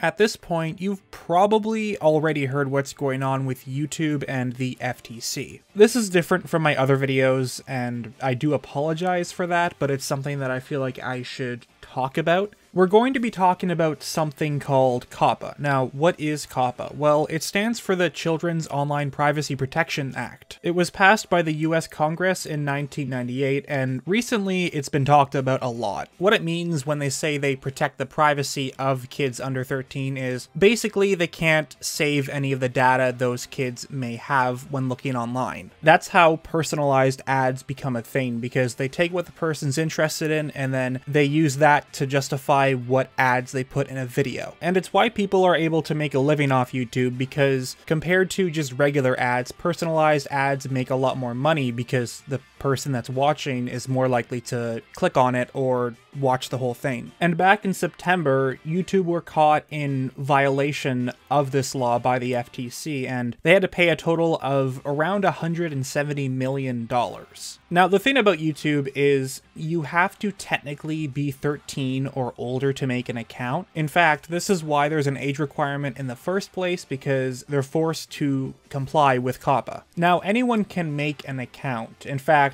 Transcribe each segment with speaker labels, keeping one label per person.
Speaker 1: At this point, you've probably already heard what's going on with YouTube and the FTC. This is different from my other videos, and I do apologize for that, but it's something that I feel like I should talk about. We're going to be talking about something called Coppa. Now, what is Coppa? Well, it stands for the Children's Online Privacy Protection Act. It was passed by the US Congress in 1998, and recently it's been talked about a lot. What it means when they say they protect the privacy of kids under 13 is basically they can't save any of the data those kids may have when looking online. That's how personalized ads become a thing, because they take what the person's interested in and then they use that to justify what ads they put in a video. And it's why people are able to make a living off YouTube, because compared to just regular ads, personalized ads make a lot more money because the person that's watching is more likely to click on it or watch the whole thing. And back in September, YouTube were caught in violation of this law by the FTC, and they had to pay a total of around $170 million. Now, the thing about YouTube is you have to technically be 13 or older to make an account. In fact, this is why there's an age requirement in the first place, because they're forced to comply with Coppa. Now, anyone can make an account. In fact,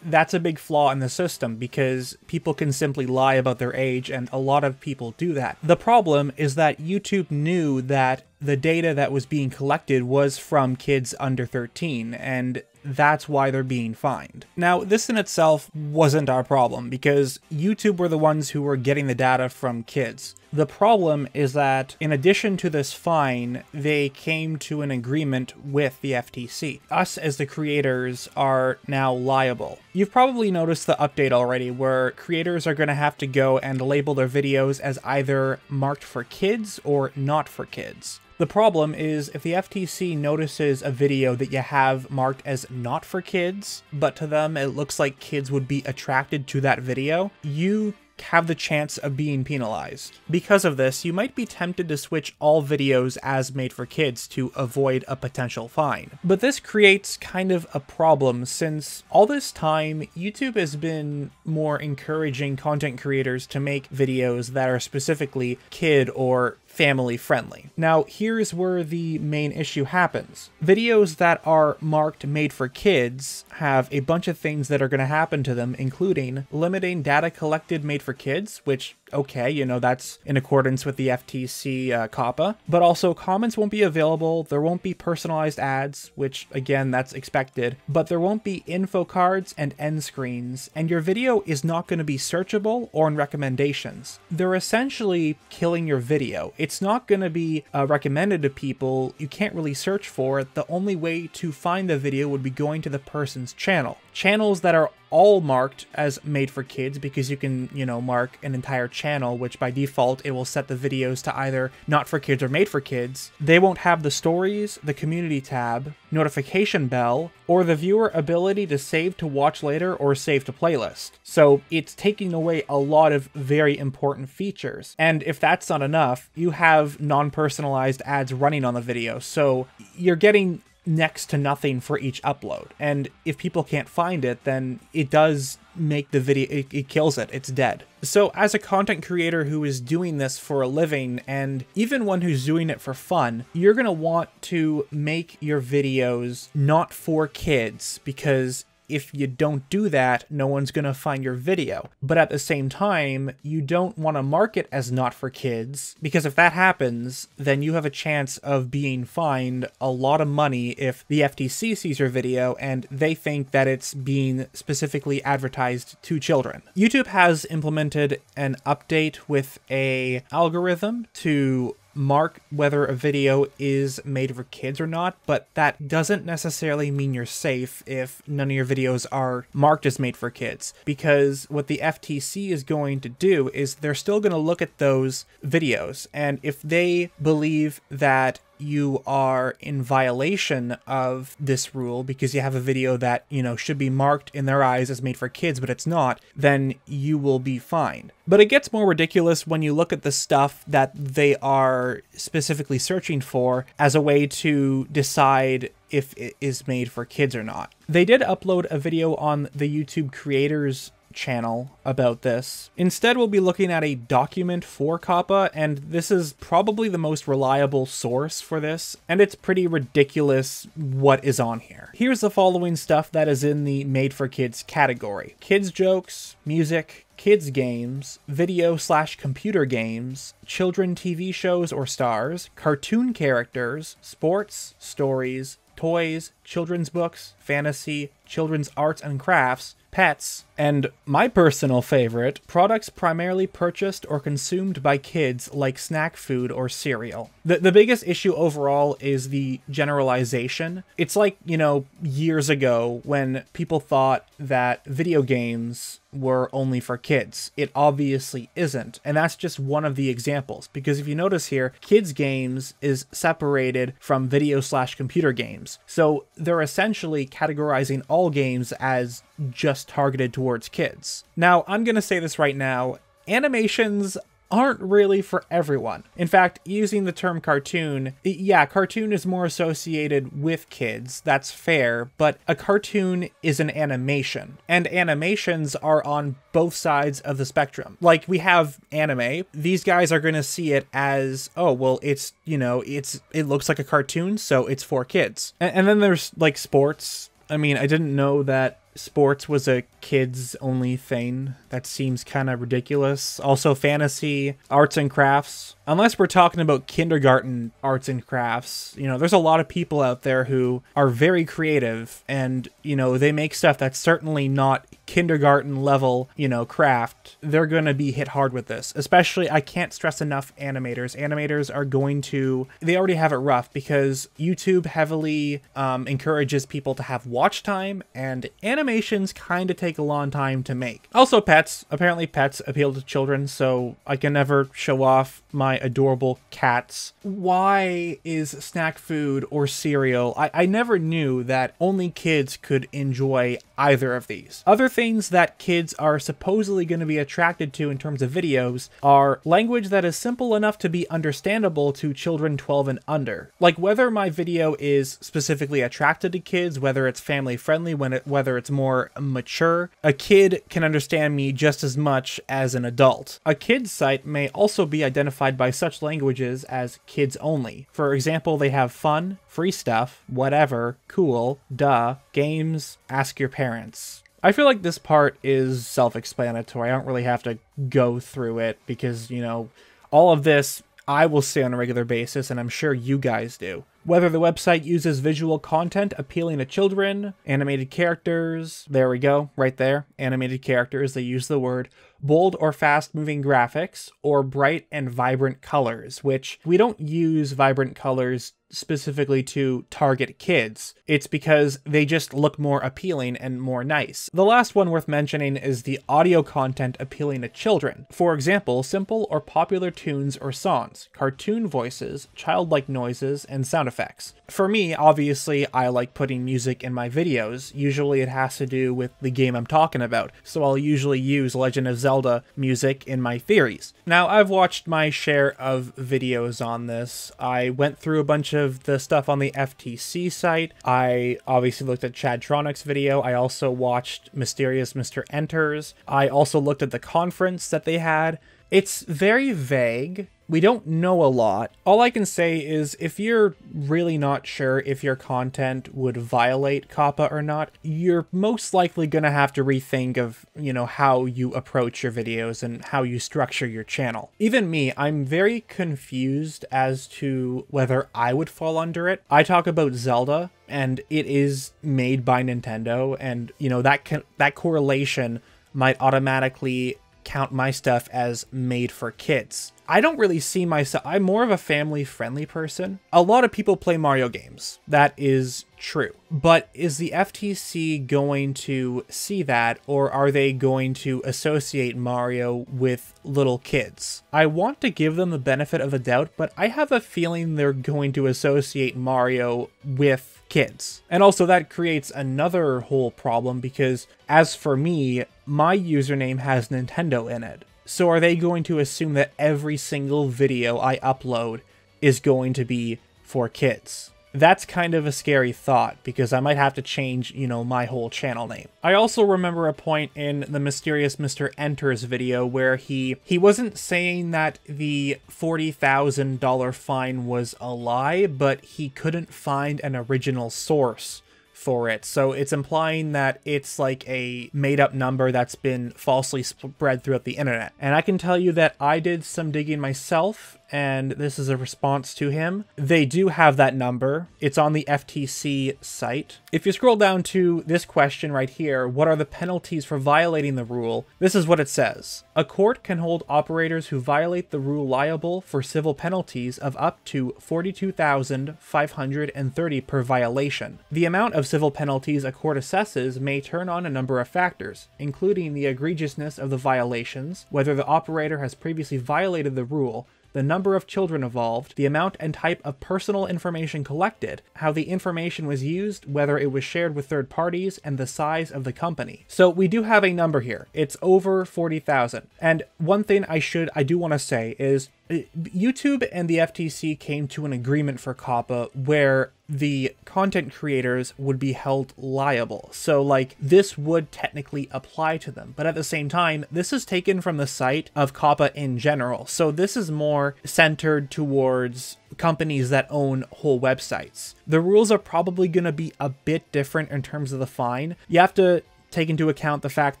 Speaker 1: that's a big flaw in the system, because people can simply lie about their age, and a lot of people do that. The problem is that YouTube knew that the data that was being collected was from kids under 13, and that's why they're being fined. Now, this in itself wasn't our problem, because YouTube were the ones who were getting the data from kids. The problem is that, in addition to this fine, they came to an agreement with the FTC. Us, as the creators, are now liable. You've probably noticed the update already, where creators are going to have to go and label their videos as either marked for kids or not for kids. The problem is, if the FTC notices a video that you have marked as not for kids, but to them it looks like kids would be attracted to that video, you have the chance of being penalized. Because of this, you might be tempted to switch all videos as made for kids to avoid a potential fine. But this creates kind of a problem, since all this time, YouTube has been more encouraging content creators to make videos that are specifically kid or family friendly. Now, here's where the main issue happens. Videos that are marked made for kids have a bunch of things that are going to happen to them, including limiting data collected made for kids, which, okay, you know, that's in accordance with the FTC Coppa, but also comments won't be available, there won't be personalized ads, which again, that's expected, but there won't be info cards and end screens, and your video is not going to be searchable or in recommendations. They're essentially killing your video. It's not going to be recommended to people. You can't really search for it. The only way to find the video would be going to the person's channel. Channels that are all marked as made for kids, because you can, you know, mark an entire channel, which by default, it will set the videos to either not for kids or made for kids. They won't have the stories, the community tab, notification bell, or the viewer ability to save to watch later or save to playlist. So it's taking away a lot of very important features. And if that's not enough, you have non-personalized ads running on the video. So you're getting next to nothing for each upload. And if people can't find it, then it does make the video, it kills it, it's dead. So as a content creator who is doing this for a living, and even one who's doing it for fun, you're gonna want to make your videos not for kids, because if you don't do that, no one's going to find your video. But at the same time, you don't want to mark it as not for kids, because if that happens, then you have a chance of being fined a lot of money if the FTC sees your video and they think that it's being specifically advertised to children. YouTube has implemented an update with an algorithm to mark whether a video is made for kids or not, but that doesn't necessarily mean you're safe if none of your videos are marked as made for kids, because what the FTC is going to do is they're still going to look at those videos, and if they believe that you are in violation of this rule because you have a video that, you know, should be marked in their eyes as made for kids, but it's not, then you will be fined. But it gets more ridiculous when you look at the stuff that they are specifically searching for as a way to decide if it is made for kids or not. They did upload a video on the YouTube creators channel about this. Instead, we'll be looking at a document for Coppa, and this is probably the most reliable source for this, and it's pretty ridiculous what is on here. Here's the following stuff that is in the Made for Kids category: kids jokes, music, kids games, video/computer games, children TV shows or stars, cartoon characters, sports, stories, toys, children's books, fantasy, children's arts and crafts, pets, and my personal favorite, products primarily purchased or consumed by kids like snack food or cereal. The biggest issue overall is the generalization. It's like, you know, years ago when people thought that video games were only for kids. It obviously isn't, and that's just one of the examples, because if you notice here, kids games is separated from video/computer games. So they're essentially categorizing all games as just targeted towards kids. Now, I'm gonna say this right now, animations aren't really for everyone. In fact, using the term cartoon, yeah, cartoon is more associated with kids, that's fair, but a cartoon is an animation, and animations are on both sides of the spectrum. Like, we have anime, these guys are gonna see it as, oh, well, it's, you know, it looks like a cartoon, so it's for kids. And then there's, like, sports. I mean, I didn't know that sports was a kids-only thing. That seems kind of ridiculous. Also, fantasy, arts and crafts. Unless we're talking about kindergarten arts and crafts, you know, there's a lot of people out there who are very creative and, you know, they make stuff that's certainly not kindergarten level, you know, craft. They're going to be hit hard with this. Especially, I can't stress enough, animators. Animators are going to, they already have it rough because YouTube heavily encourages people to have watch time, and animations kind of take a long time to make. Also, pets. Apparently pets appeal to children, so I can never show off my adorable cats. Why is snack food or cereal? I never knew that only kids could enjoy either of these. Other things that kids are supposedly going to be attracted to in terms of videos are language that is simple enough to be understandable to children 12 and under. Like, whether my video is specifically attracted to kids, whether it's family friendly, whether it's more mature, a kid can understand me just as much as an adult. A kid's site may also be identified by such languages as kids only. For example, they have fun, free stuff, whatever, cool, duh, games, ask your parents. I feel like this part is self-explanatory. I don't really have to go through it because, you know, all of this I will say on a regular basis, and I'm sure you guys do. Whether the website uses visual content appealing to children, animated characters, there we go, right there, animated characters, they use the word, bold or fast-moving graphics, or bright and vibrant colors, which we don't use vibrant colors specifically to target kids. It's because they just look more appealing and more nice. The last one worth mentioning is the audio content appealing to children. For example, simple or popular tunes or songs, cartoon voices, childlike noises, and sound effects. For me, obviously, I like putting music in my videos. Usually it has to do with the game I'm talking about, so I'll usually use Legend of Zelda music in my theories. Now, I've watched my share of videos on this. I went through a bunch of the stuff on the FTC site. I obviously looked at Chadtronic's video. I also watched MysteriousMrEnter's. I also looked at the conference that they had. It's very vague. We don't know a lot. All I can say is if you're really not sure if your content would violate Coppa or not, you're most likely going to have to rethink of, you know, how you approach your videos and how you structure your channel. Even me, I'm very confused as to whether I would fall under it. I talk about Zelda, and it is made by Nintendo, and, you know, that correlation might automatically count my stuff as made for kids. I don't really see myself, I'm more of a family-friendly person. A lot of people play Mario games. That is true. But is the FTC going to see that, or are they going to associate Mario with little kids? I want to give them the benefit of the doubt, but I have a feeling they're going to associate Mario with kids. And also that creates another whole problem because, as for me, my username has Nintendo in it. So are they going to assume that every single video I upload is going to be for kids? that's kind of a scary thought, because I might have to change, you know, my whole channel name. I also remember a point in the Mysterious Mr. Enter's video where he wasn't saying that the $40,000 fine was a lie, but he couldn't find an original source for it. So it's implying that it's like a made-up number that's been falsely spread throughout the internet. And I can tell you that I did some digging myself, and this is a response to him. They do have that number. It's on the FTC site. If you scroll down to this question right here, what are the penalties for violating the rule? This is what it says. A court can hold operators who violate the rule liable for civil penalties of up to $42,530 per violation. The amount of civil penalties a court assesses may turn on a number of factors, including the egregiousness of the violations, whether the operator has previously violated the rule, the number of children involved, the amount and type of personal information collected, how the information was used, whether it was shared with third parties, and the size of the company. So we do have a number here. It's over 40,000. And one thing I do want to say is YouTube and the FTC came to an agreement for Coppa where the content creators would be held liable. So like this would technically apply to them. But at the same time, this is taken from the site of Coppa in general. So this is more centered towards companies that own whole websites. The rules are probably going to be a bit different in terms of the fine. You have to take into account the fact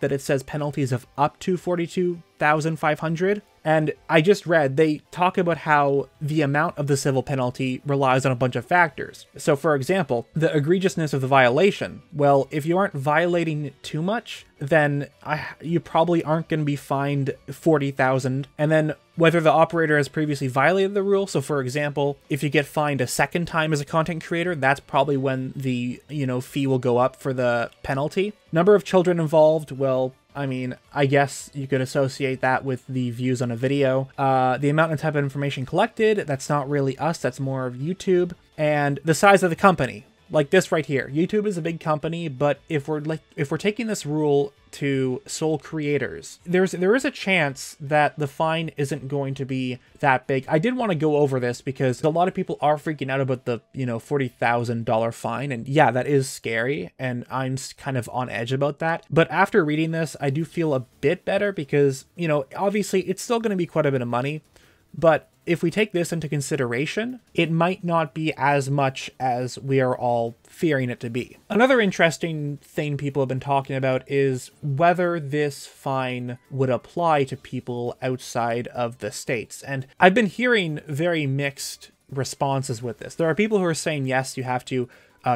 Speaker 1: that it says penalties of up to $42,500. And I just read, they talk about how the amount of the civil penalty relies on a bunch of factors. So for example, the egregiousness of the violation. Well, if you aren't violating too much, then you probably aren't going to be fined $40,000. And then whether the operator has previously violated the rule. So for example, if you get fined a second time as a content creator, that's probably when the, you know, fee will go up for the penalty. Number of children involved, well, I mean, I guess you could associate that with the views on a video. The amount and type of information collected, that's not really us, that's more of YouTube. And the size of the company, like this right here. YouTube is a big company, but if we're taking this rule to sole creators, there is a chance that the fine isn't going to be that big. I did want to go over this because a lot of people are freaking out about the, you know, $40,000 fine. And yeah, that is scary. And I'm kind of on edge about that. But after reading this, I do feel a bit better because, you know, obviously it's still going to be quite a bit of money, but if we take this into consideration, it might not be as much as we are all fearing it to be. Another interesting thing people have been talking about is whether this fine would apply to people outside of the States. And I've been hearing very mixed responses with this. There are people who are saying, yes, you have to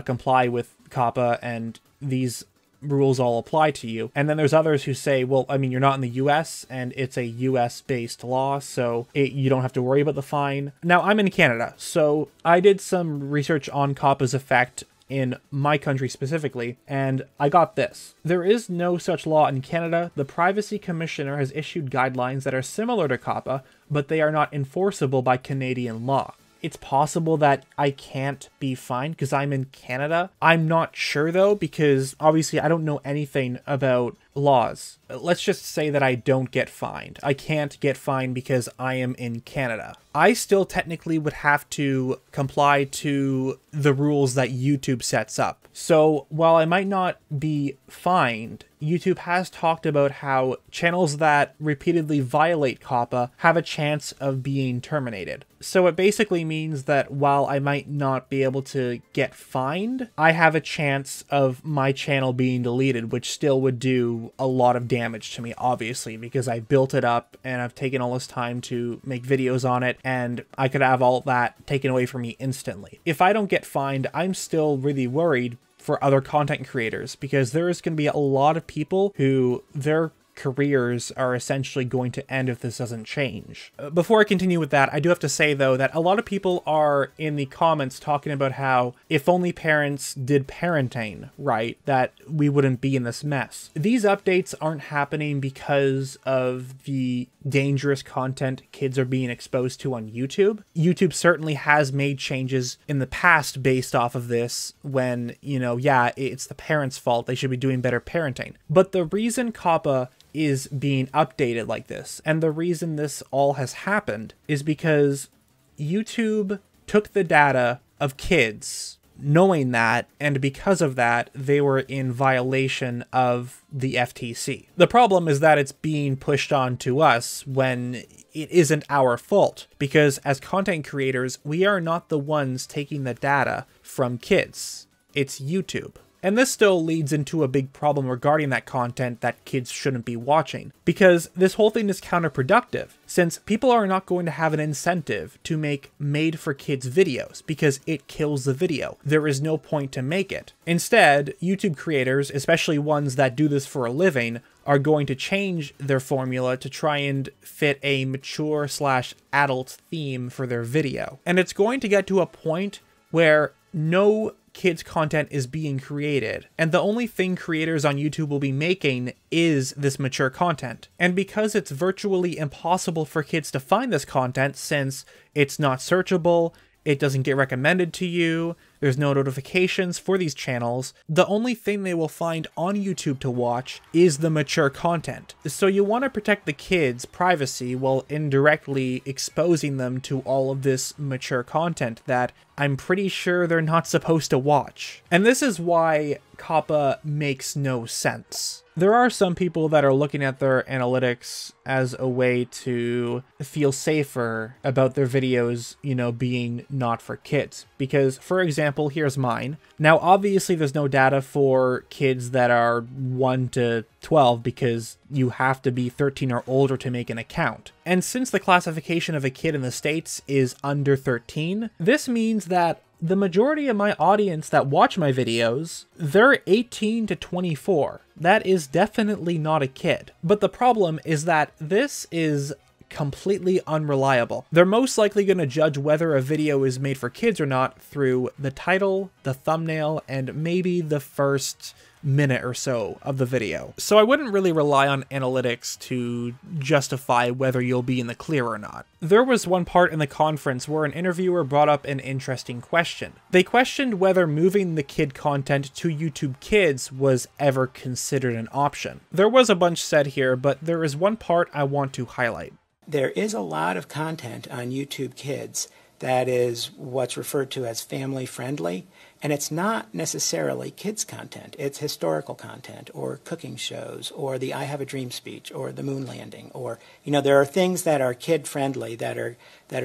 Speaker 1: comply with Coppa and these rules all apply to you. And then there's others who say, well, I mean, you're not in the US and it's a US based law, so you don't have to worry about the fine. Now, I'm in Canada, so I did some research on Coppa's effect in my country specifically, and I got this. There is no such law in Canada. The Privacy Commissioner has issued guidelines that are similar to Coppa, but they are not enforceable by Canadian law. It's possible that I can't be fined because I'm in Canada. I'm not sure though, because obviously I don't know anything about laws. Let's just say that I don't get fined. I can't get fined because I am in Canada. I still technically would have to comply to the rules that YouTube sets up. So while I might not be fined, YouTube has talked about how channels that repeatedly violate Coppa have a chance of being terminated. So it basically means that while I might not be able to get fined, I have a chance of my channel being deleted, which still would do a lot of damage to me, obviously, because I built it up and I've taken all this time to make videos on it, and I could have all that taken away from me instantly. If I don't get fined, I'm still really worried for other content creators, because there is going to be a lot of people who their careers are essentially going to end if this doesn't change. Before I continue with that, I do have to say though that a lot of people are in the comments talking about how if only parents did parenting right, that we wouldn't be in this mess. These updates aren't happening because of the dangerous content kids are being exposed to on YouTube. YouTube certainly has made changes in the past based off of this when, you know, yeah, it's the parents' fault. They should be doing better parenting. But the reason Coppa is being updated like this, and the reason this all has happened, is because YouTube took the data of kids knowing that, and because of that, they were in violation of the FTC. The problem is that it's being pushed on to us when it isn't our fault, because as content creators, we are not the ones taking the data from kids. It's YouTube. And this still leads into a big problem regarding that content that kids shouldn't be watching, because this whole thing is counterproductive, since people are not going to have an incentive to make made-for-kids videos, because it kills the video. There is no point to make it. Instead, YouTube creators, especially ones that do this for a living, are going to change their formula to try and fit a mature/adult theme for their video. And it's going to get to a point where no kids content is being created, and the only thing creators on YouTube will be making is this mature content. And because it's virtually impossible for kids to find this content, since it's not searchable, it doesn't get recommended to you, there's no notifications for these channels, the only thing they will find on YouTube to watch is the mature content. So you want to protect the kids' privacy while indirectly exposing them to all of this mature content that I'm pretty sure they're not supposed to watch. And this is why Coppa makes no sense. There are some people that are looking at their analytics as a way to feel safer about their videos, you know, being not for kids. Because, for example, here's mine. Now, obviously, there's no data for kids that are 1 to 12 because you have to be 13 or older to make an account. And since the classification of a kid in the States is under 13, this means that the majority of my audience that watch my videos, they're 18 to 24. That is definitely not a kid. But the problem is that this is completely unreliable. They're most likely going to judge whether a video is made for kids or not through the title, the thumbnail, and maybe the first minute or so of the video. So I wouldn't really rely on analytics to justify whether you'll be in the clear or not. There was one part in the conference where an interviewer brought up an interesting question. They questioned whether moving the kid content to YouTube Kids was ever considered an option. There was a bunch said here, but there is one part I want to highlight.
Speaker 2: There is a lot of content on YouTube Kids that is what's referred to as family friendly, and it's not necessarily kids content. It's historical content or cooking shows or the I Have a Dream speech or the moon landing, or, you know, there are things that are kid friendly that are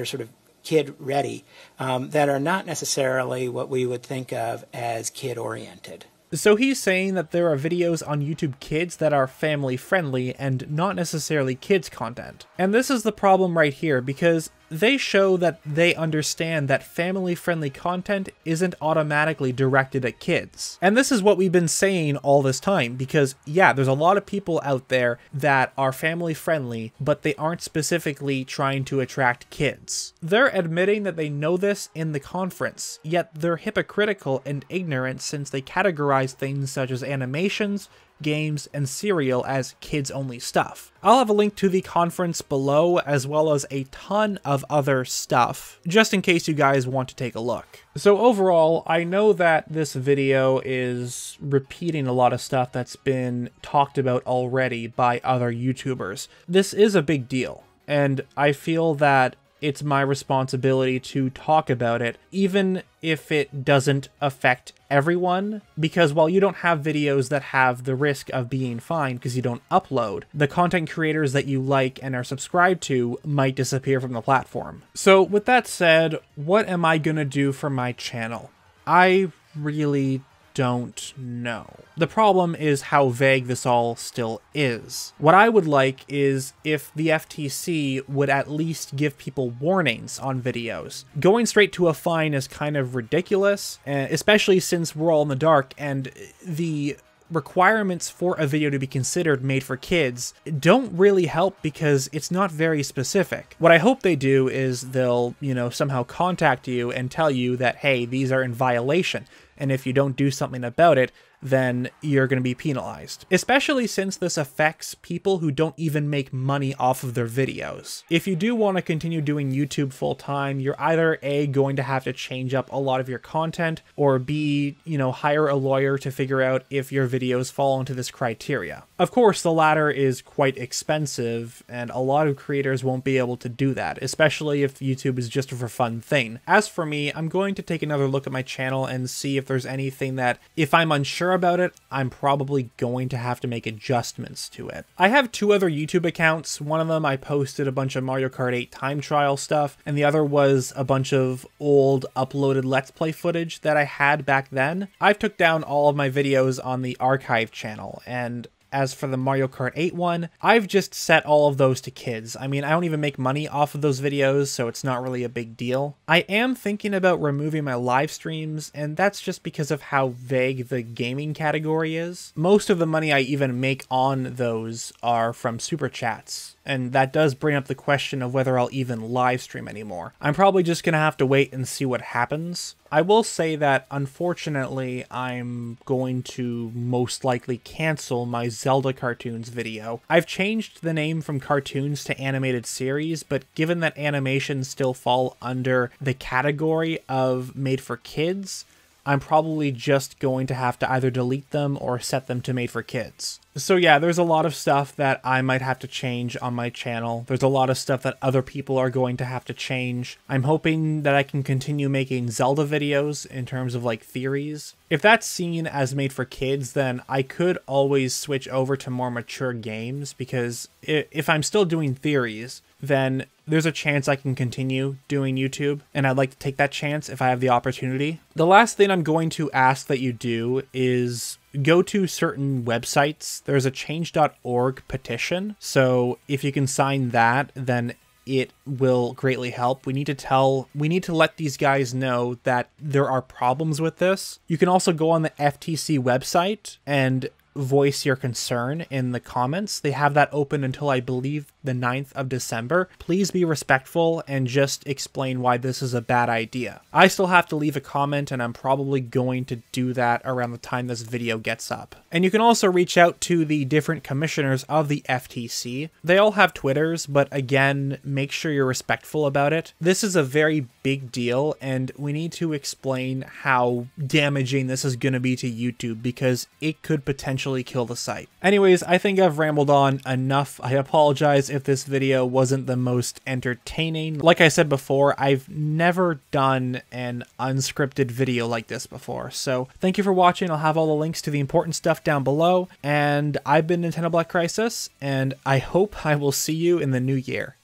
Speaker 2: sort of kid ready that are not necessarily what we would think of as kid oriented.
Speaker 1: So he's saying that there are videos on YouTube Kids that are family friendly and not necessarily kids content. And this is the problem right here, because they show that they understand that family-friendly content isn't automatically directed at kids. And this is what we've been saying all this time, because yeah, there's a lot of people out there that are family-friendly, but they aren't specifically trying to attract kids. They're admitting that they know this in the conference, yet they're hypocritical and ignorant since they categorize things such as animations, games, and cereal as kids-only stuff. I'll have a link to the conference below, as well as a ton of other stuff, just in case you guys want to take a look. So overall, I know that this video is repeating a lot of stuff that's been talked about already by other YouTubers. This is a big deal, and I feel that it's my responsibility to talk about it, even if it doesn't affect everyone, because while you don't have videos that have the risk of being fined because you don't upload, the content creators that you like and are subscribed to might disappear from the platform. So with that said, what am I gonna do for my channel? I really don't know. The problem is how vague this all still is. What I would like is if the FTC would at least give people warnings on videos. Going straight to a fine is kind of ridiculous, especially since we're all in the dark and the requirements for a video to be considered made for kids don't really help because it's not very specific. What I hope they do is they'll, you know, somehow contact you and tell you that, hey, these are in violation. And if you don't do something about it, then you're going to be penalized. Especially since this affects people who don't even make money off of their videos. If you do want to continue doing YouTube full time, you're either A, going to have to change up a lot of your content, or B, hire a lawyer to figure out if your videos fall into this criteria. Of course, the latter is quite expensive, and a lot of creators won't be able to do that, especially if YouTube is just a for fun thing. As for me, I'm going to take another look at my channel and see if there's anything that, if I'm unsure about it, I'm probably going to have to make adjustments to it. I have 2 other YouTube accounts. One of them I posted a bunch of Mario Kart 8 time trial stuff, and the other was a bunch of old uploaded Let's Play footage that I had back then. I've took down all of my videos on the archive channel, and as for the Mario Kart 8 one, I've just set all of those to kids. I mean, I don't even make money off of those videos, so it's not really a big deal. I am thinking about removing my live streams, and that's just because of how vague the gaming category is. Most of the money I even make on those are from super chats, and that does bring up the question of whether I'll even live stream anymore. I'm probably just gonna have to wait and see what happens. I will say that, unfortunately, I'm going to most likely cancel my Zelda cartoons video. I've changed the name from cartoons to animated series, but given that animations still fall under the category of made for kids, I'm probably just going to have to either delete them or set them to made for kids. So yeah, there's a lot of stuff that I might have to change on my channel. There's a lot of stuff that other people are going to have to change. I'm hoping that I can continue making Zelda videos in terms of like theories. If that's seen as made for kids, then I could always switch over to more mature games, because if I'm still doing theories, then there's a chance I can continue doing YouTube, and I'd like to take that chance if I have the opportunity. The last thing I'm going to ask that you do is go to certain websites. There's a change.org petition, so if you can sign that, then it will greatly help. We need to let these guys know that there are problems with this. You can also go on the FTC website and voice your concern in the comments. They have that open until I believe the 9th of December. Please be respectful and just explain why this is a bad idea. I still have to leave a comment, and I'm probably going to do that around the time this video gets up. And you can also reach out to the different commissioners of the FTC. They all have Twitters, but again, make sure you're respectful about it. This is a very big deal, and we need to explain how damaging this is going to be to YouTube, because it could potentially kill the site. Anyways, I think I've rambled on enough. I apologize if this video wasn't the most entertaining. Like I said before, I've never done an unscripted video like this before. So thank you for watching. I'll have all the links to the important stuff down below. And I've been NintendoBlackCrisis, and I hope I will see you in the new year.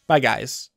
Speaker 1: Bye, guys.